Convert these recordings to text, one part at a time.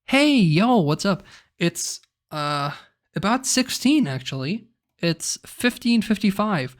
Hey, yo, what's up? It's about 16 actually. It's 15:55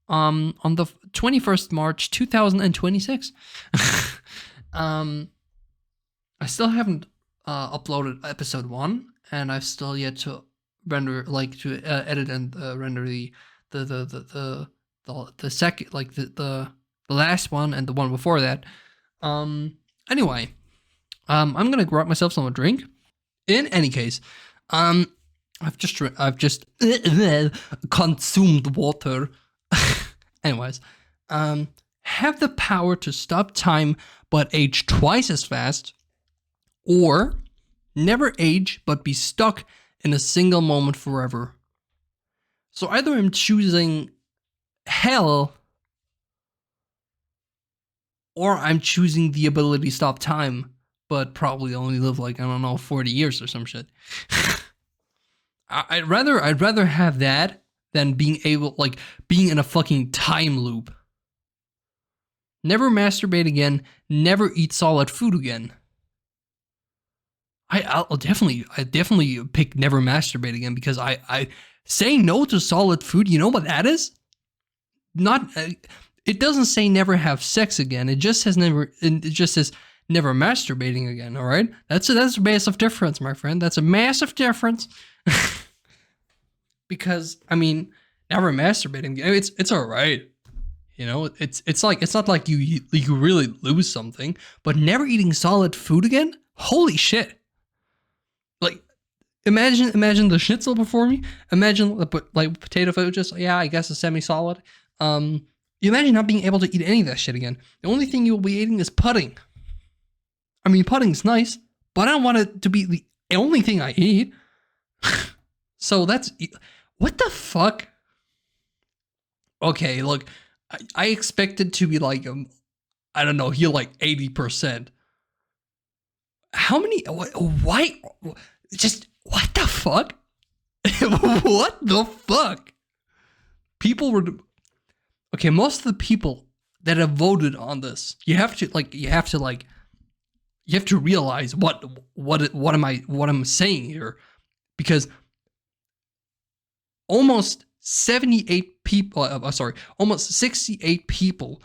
on the 21st March 2026. um I still haven't uploaded episode 1 and I've still yet to render edit and render the second the last one and the one before that. Anyway, I'm gonna grab myself some drink. In any case, I've just consumed water. Anyways, have the power to stop time but age twice as fast, or never age but be stuck in a single moment forever. So either I'm choosing hell, or I'm choosing the ability to stop time, but probably only live like, I don't know, 40 years or some shit. I'd rather have that than being in a fucking time loop. Never masturbate again, never eat solid food again. I'll definitely pick never masturbate again, because I saying no to solid food, you know what that is? Not it doesn't say never have sex again. It just says never masturbating again, all right? That's a massive difference, my friend. That's a massive difference. Because I mean, never masturbating, it's all right. You know, it's not like you really lose something, but never eating solid food again? Holy shit. Like, imagine the schnitzel before me. Imagine like potato food, just, yeah, I guess a semi-solid. You imagine not being able to eat any of that shit again. The only thing you'll be eating is pudding. I mean, pudding's nice, but I don't want it to be the only thing I eat. So that's, what the fuck? Okay, look, I expected to be like, I don't know, heal like 80%. How many, why, just, what the fuck? What the fuck? People were, okay, most of the people that have voted on this, you have to realize what I'm saying here, because almost 78 people, almost 68 people,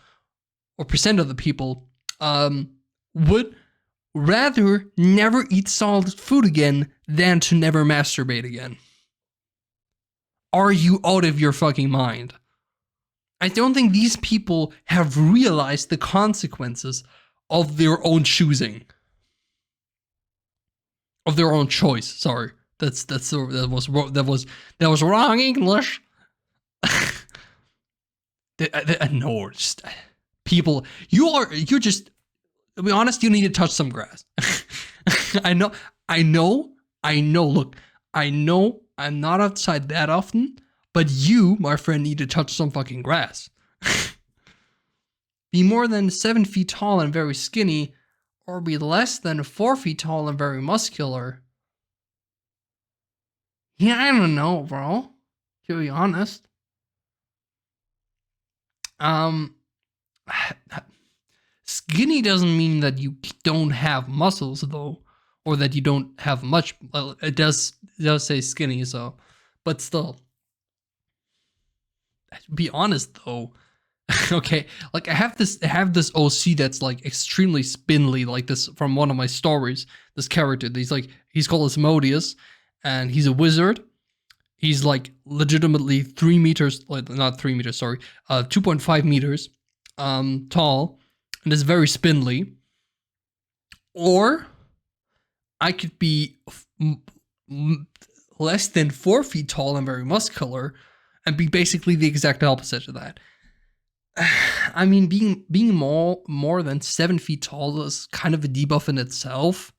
or percent of the people, would rather never eat solid food again than to never masturbate again. Are you out of your fucking mind? I don't think these people have realized the consequences of their own choosing. Of their own choice. Sorry. That was wrong English. No, just people, you're just, to be honest, you need to touch some grass. I know, look, I know I'm not outside that often, but you, my friend, need to touch some fucking grass. Be more than 7 feet tall and very skinny, or be less than 4 feet tall and very muscular. Yeah, I don't know, bro. To be honest. Skinny doesn't mean that you don't have muscles, though, or that you don't have much. Well, it does say skinny, so, but still. Be honest, though. Okay, like I have this OC that's like extremely spindly, like this from one of my stories. This character, he's called Asmodeus, and he's a wizard. He's like legitimately 3 meters, like not 3 meters, sorry, 2.5 meters tall, and is very spindly. Or I could be less than 4 feet tall and very muscular, and be basically the exact opposite of that. I mean, being more than 7 feet tall is kind of a debuff in itself,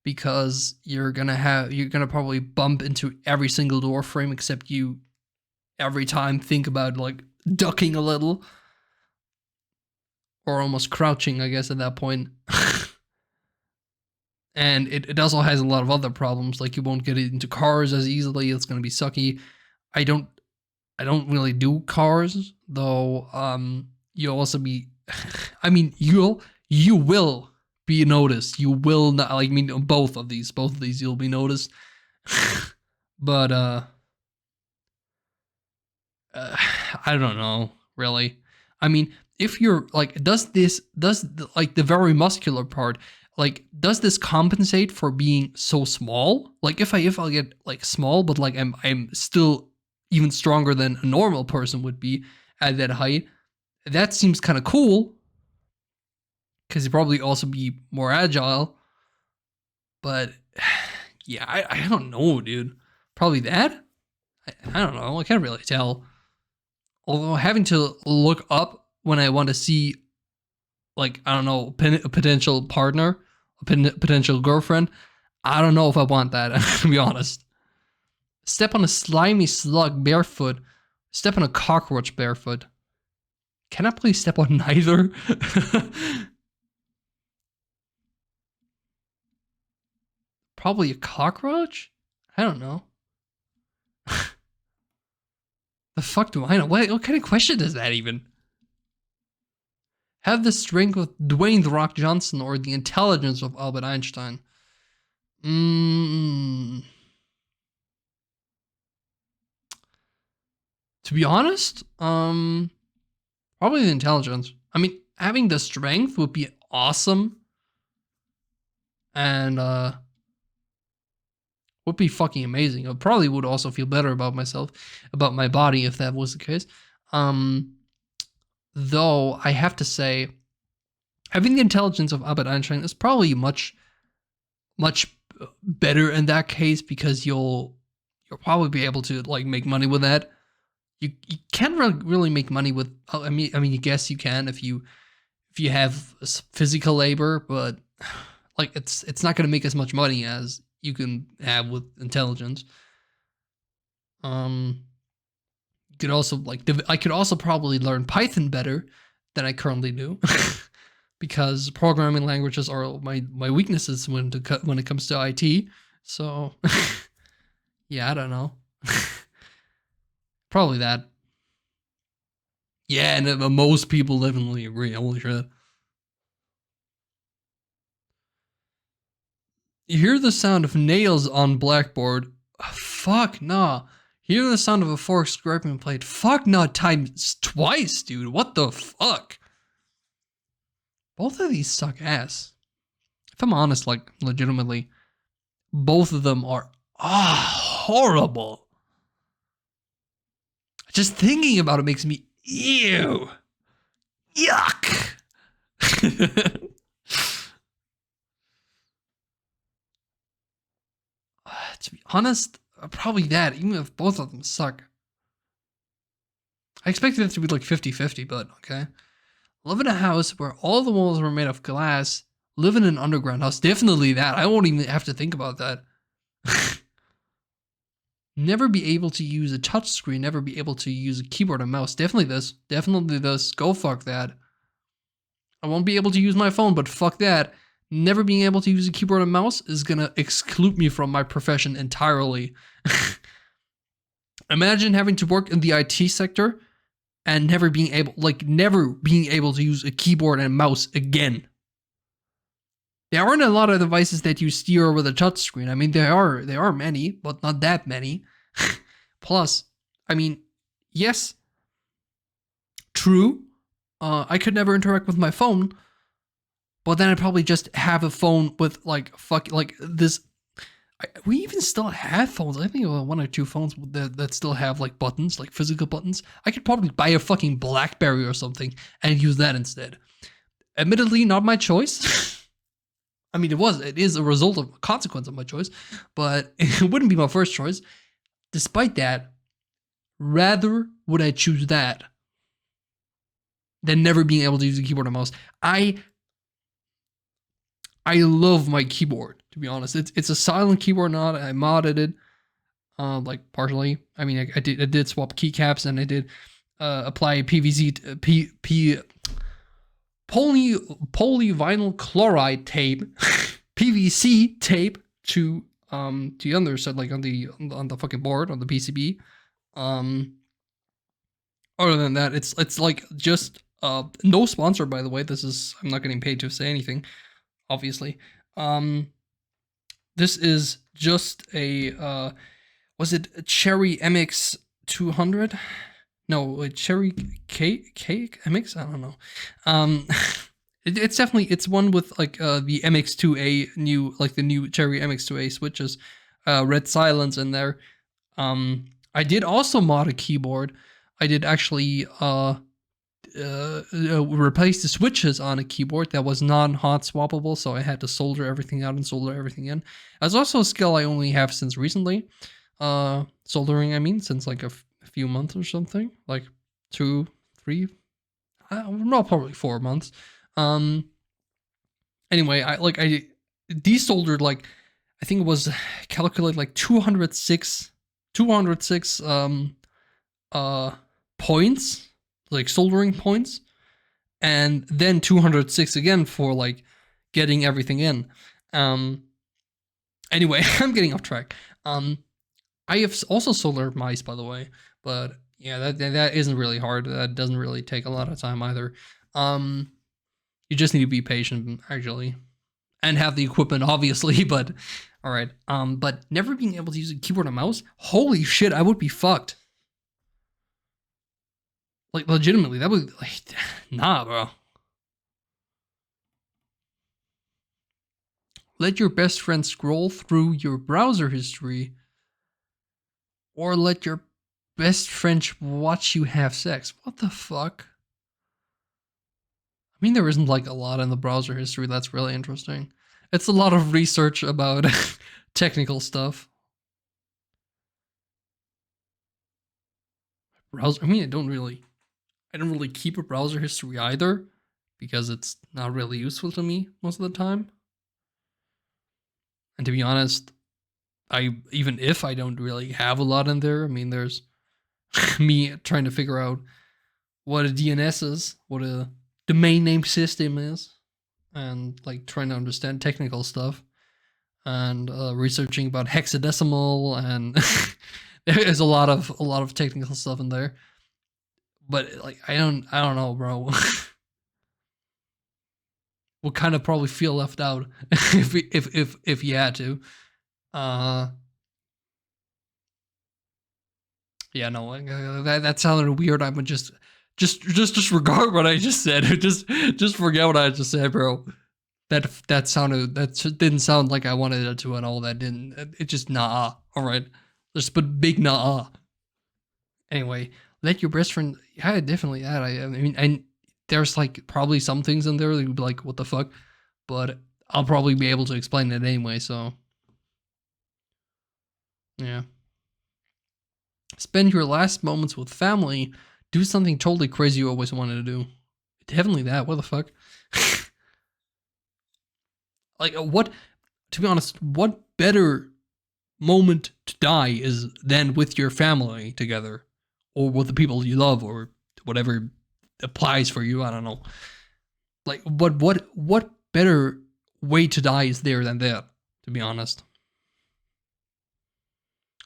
because you're gonna probably bump into every single door frame except you every time think about like ducking a little, or almost crouching, I guess, at that point. And it also has a lot of other problems, like you won't get into cars as easily. It's gonna be sucky. I don't really do cars, though. You'll also be, I mean, you will be noticed. You will not, like, I mean, both of these you'll be noticed. But I don't know, really. I mean, if you're like, does like the very muscular part, like, does this compensate for being so small? Like, if I get like small, but like I'm still even stronger than a normal person would be at that height, that seems kind of cool. Because you'd probably also be more agile. But yeah, I don't know, dude. Probably that? I don't know. I can't really tell. Although having to look up when I want to see, like, I don't know, a potential partner, a potential girlfriend, I don't know if I want that, to be honest. Step on a slimy slug barefoot. Step on a cockroach barefoot. Can I please step on neither? Probably a cockroach? I don't know. The fuck do I know? What kind of question is that even? Have the strength of Dwayne The Rock Johnson or the intelligence of Albert Einstein? To be honest, probably the intelligence. I mean, having the strength would be awesome. And would be fucking amazing. I probably would also feel better about myself, about my body if that was the case. Though I have to say, having the intelligence of Albert Einstein is probably much better in that case, because you'll probably be able to like make money with that. You can't really make money with. I mean, I guess you can if you have physical labor, but like it's not going to make as much money as you can have with intelligence. You could also like I could also probably learn Python better than I currently do. Because programming languages are my weaknesses when it comes to IT. So yeah, I don't know. Probably that. Yeah, and most people definitely agree. Holy shit. You hear the sound of nails on blackboard. Fuck nah. Hear the sound of a fork scraping plate. Fuck nah, times twice, dude. What the fuck? Both of these suck ass. If I'm honest, like, legitimately, both of them are horrible. Just thinking about it makes me ew. Yuck. To be honest, probably that, even if both of them suck. I expected it to be like 50-50, but okay. Live in a house where all the walls were made of glass. Live in an underground house. Definitely that. I won't even have to think about that. Never be able to use a touchscreen. Never be able to use a keyboard and mouse. Definitely this. Definitely this. Go fuck that. I won't be able to use my phone, but fuck that. Never being able to use a keyboard and mouse is gonna exclude me from my profession entirely. Imagine having to work in the IT sector and never being able to use a keyboard and mouse again. There aren't a lot of devices that you steer with a touchscreen. I mean, there are many, but not that many. Plus, I mean, yes, true. I could never interact with my phone, but then I'd probably just have a phone with like this. We even still have phones. I think one or two phones that still have like buttons, like physical buttons. I could probably buy a fucking BlackBerry or something and use that instead. Admittedly, not my choice. I mean, it is a result of a consequence of my choice, but it wouldn't be my first choice. Despite that, rather would I choose that than never being able to use a keyboard and mouse. I love my keyboard, to be honest. It's a silent keyboard mod. I modded it, like partially. I mean, I did swap keycaps and I did apply polyvinyl chloride tape, PVC tape to the underside, like on the fucking board on the PCB. Other than that, it's like just no sponsor, by the way. I'm not getting paid to say anything. obviously. This is just a was it a Cherry MX 200? No, a Cherry Cake MX. I don't know. Um, it's definitely it's one with like the MX2A new like the new Cherry MX2A switches, Red Silence in there. I did also mod a keyboard. I did actually replace the switches on a keyboard that was non-hot swappable, so I had to solder everything out and solder everything in. That's also a skill I only have since recently. Soldering, I mean, since like a few months or something, like 2, 3, no, probably 4 months. Anyway, I desoldered like I think it was calculated like 206 points, like soldering points, and then 206 again for like getting everything in. Anyway, I'm getting off track. I have also soldered mice, by the way, but yeah, that isn't really hard. That doesn't really take a lot of time either. You just need to be patient, actually, and have the equipment, obviously. But all right. But never being able to use a keyboard and mouse. Holy shit, I would be fucked. Like legitimately, that would like, nah, bro. Let your best friend scroll through your browser history, or let your best friend watch you have sex. What the fuck? I mean, there isn't like a lot in the browser history that's really interesting. It's a lot of research about technical stuff. Browser. I mean, I don't really keep a browser history either, because it's not really useful to me most of the time. And to be honest, even if I don't really have a lot in there, I mean, there's me trying to figure out what a DNS is, what a domain name system is, and like trying to understand technical stuff, and researching about hexadecimal, and there's a lot of technical stuff in there. But like I don't know, bro. Will kind of probably feel left out if you had to. Yeah, no, that sounded weird. I would just disregard what I just said. just forget what I just said, bro. That didn't sound like I wanted it to at all. That didn't. It just nah. All right, just put big nah. Anyway, let your best friend. Yeah, definitely that. I mean, and there's like probably some things in there that you'd be like, what the fuck, but I'll probably be able to explain it anyway. So yeah. Spend your last moments with family. Do something totally crazy you always wanted to do. Definitely that. What the fuck? Like, what? To be honest, what better moment to die is than with your family together, or with the people you love, or whatever applies for you. I don't know. Like, what better way to die is there than that? To be honest.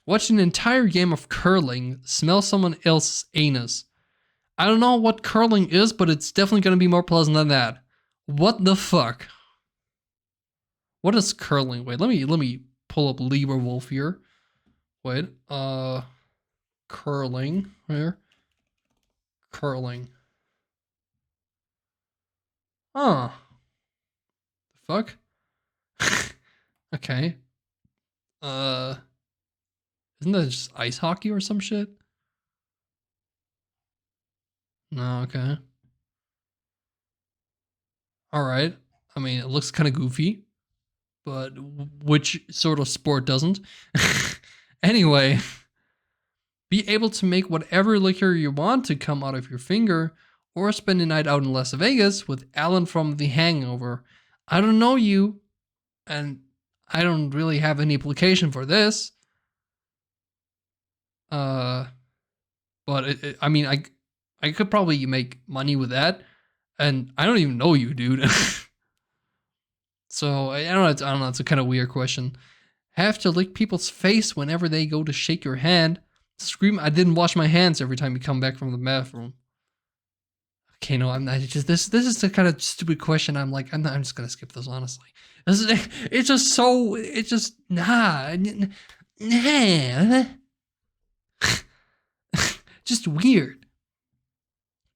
Watch an entire game of curling, smell someone else's anus. I don't know what curling is, but it's definitely going to be more pleasant than that. What the fuck? What is curling? Wait, let me pull up Wolf here. Wait, curling. Where? Curling. Huh. The fuck? Okay. Isn't that just ice hockey or some shit? No, okay. Alright. I mean, it looks kind of goofy, but which sort of sport doesn't? Anyway, be able to make whatever liquor you want to come out of your finger, or spend a night out in Las Vegas with Alan from The Hangover. I don't know you, and I don't really have any application for this. But I mean, I could probably make money with that, and I don't even know you, dude. So I don't know. It's a kind of weird question. Have to lick people's face whenever they go to shake your hand. Scream! I didn't wash my hands every time you come back from the bathroom. Okay, no, I'm not. It's just this is the kind of stupid question. I'm like, I'm not. I'm just gonna skip this. Honestly, this is. It's just so. It's just nah. Just weird.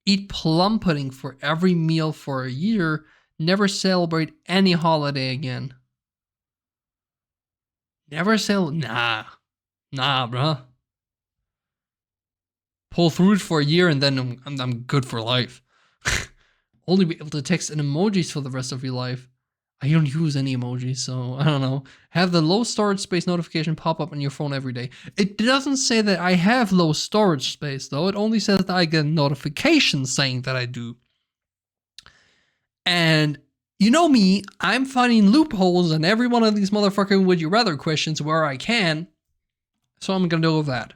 Eat plum pudding for every meal for a year. Never celebrate any holiday again. Never nah, bruh. Pull through it for a year and then I'm good for life. Only be able to text in emojis for the rest of your life. I don't use any emojis, so I don't know. Have the low storage space notification pop up on your phone every day. It doesn't say that I have low storage space, though. It only says that I get notifications saying that I do. And you know me, I'm finding loopholes in every one of these motherfucking would you rather questions where I can. So I'm gonna go with that.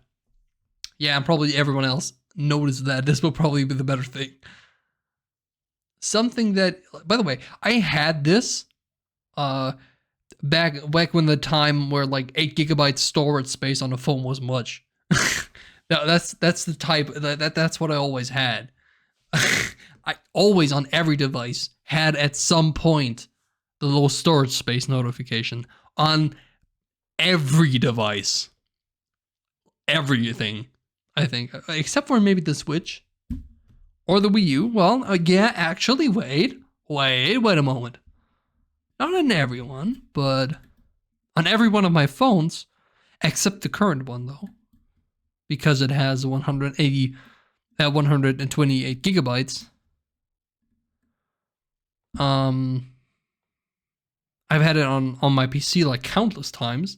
Yeah, and probably everyone else noticed that. This will probably be the better thing. Something that, by the way, I had this back when the time where like 8 gigabytes storage space on the phone was much. that's the type that's what I always had. I always on every device had at some point the low storage space notification on every device. Everything, I think, except for maybe the Switch or the Wii U. Well, yeah, actually, wait a moment. Not on everyone, but on every one of my phones, except the current one, though, because it has 128 gigabytes. I've had it on my PC like countless times,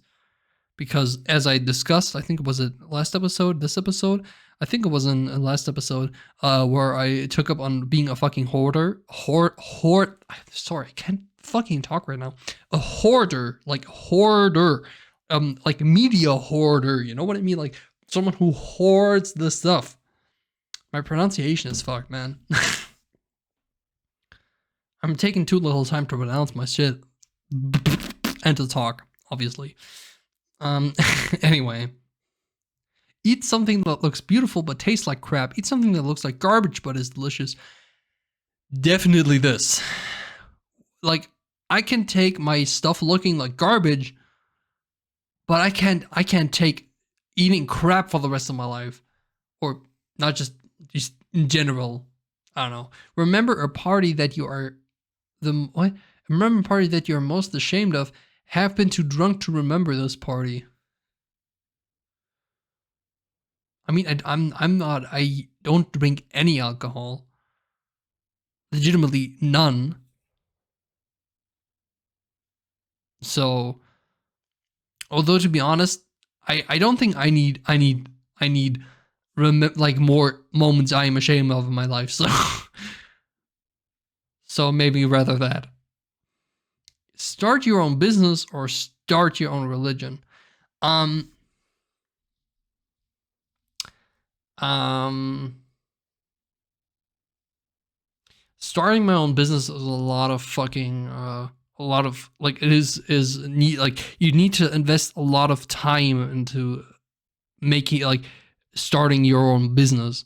because as I discussed, I think it was last episode, this episode, I think it was in last episode, where I took up on being a fucking hoarder. Sorry, I can't fucking talk right now. A hoarder, like media hoarder. You know what I mean? Like someone who hoards the stuff. My pronunciation is fucked, man. I'm taking too little time to pronounce my shit and to talk, obviously. Anyway. Eat something that looks beautiful but tastes like crap. Eat something that looks like garbage but is delicious. Definitely this. Like, I can take my stuff looking like garbage, but I can't take eating crap for the rest of my life. Or not just in general. I don't know. Remember a party that you are Remember a party that you're most ashamed of. Have been too drunk to remember this party. I mean, I don't drink any alcohol. Legitimately none. So, although to be honest, I don't think I need like more moments I am ashamed of in my life. So, so maybe rather that. Start your own business or start your own religion. Starting my own business is a lot of fucking like it is neat. Like you need to invest a lot of time into making like starting your own business.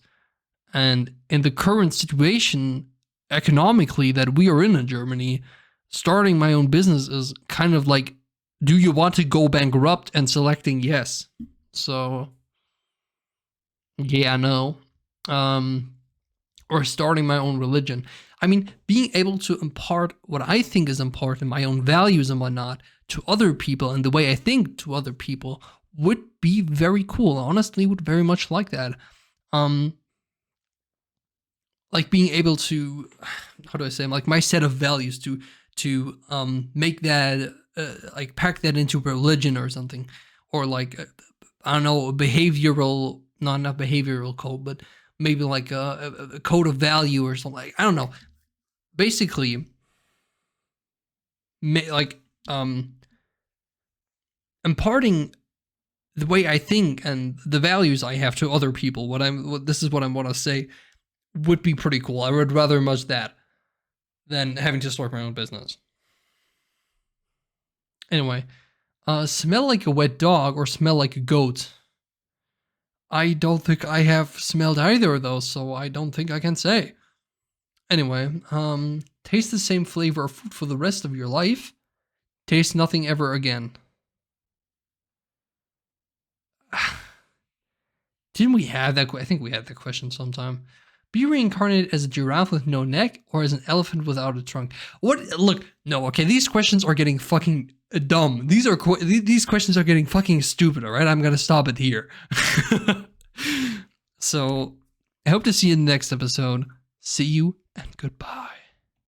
And in the current situation economically that we are in Germany, starting my own business is kind of like, do you want to go bankrupt, and selecting yes. So yeah, no. Or starting my own religion. I mean, being able to impart what I think is important, my own values and whatnot, to other people and the way I think to other people would be very cool. Honestly, would very much like that. Like being able to, how do I say, like my set of values to make that, like pack that into religion or something, or like, I don't know, behavioral, not behavioral code, but maybe like a code of value or something. Like, I don't know. Basically, like imparting the way I think and the values I have to other people. This is what I want to say would be pretty cool. I would rather much that than having to start my own business. Anyway, smell like a wet dog or smell like a goat. I don't think I have smelled either of those, so I don't think I can say. Anyway, taste the same flavor of food for the rest of your life. Taste nothing ever again. Didn't we have that? I think we had that question sometime. Be reincarnated as a giraffe with no neck or as an elephant without a trunk. What? Look, no. Okay, these questions are getting fucking dumb. These questions are getting fucking stupid. All right, I'm gonna stop it here. So, I hope to see you in the next episode. See you and goodbye.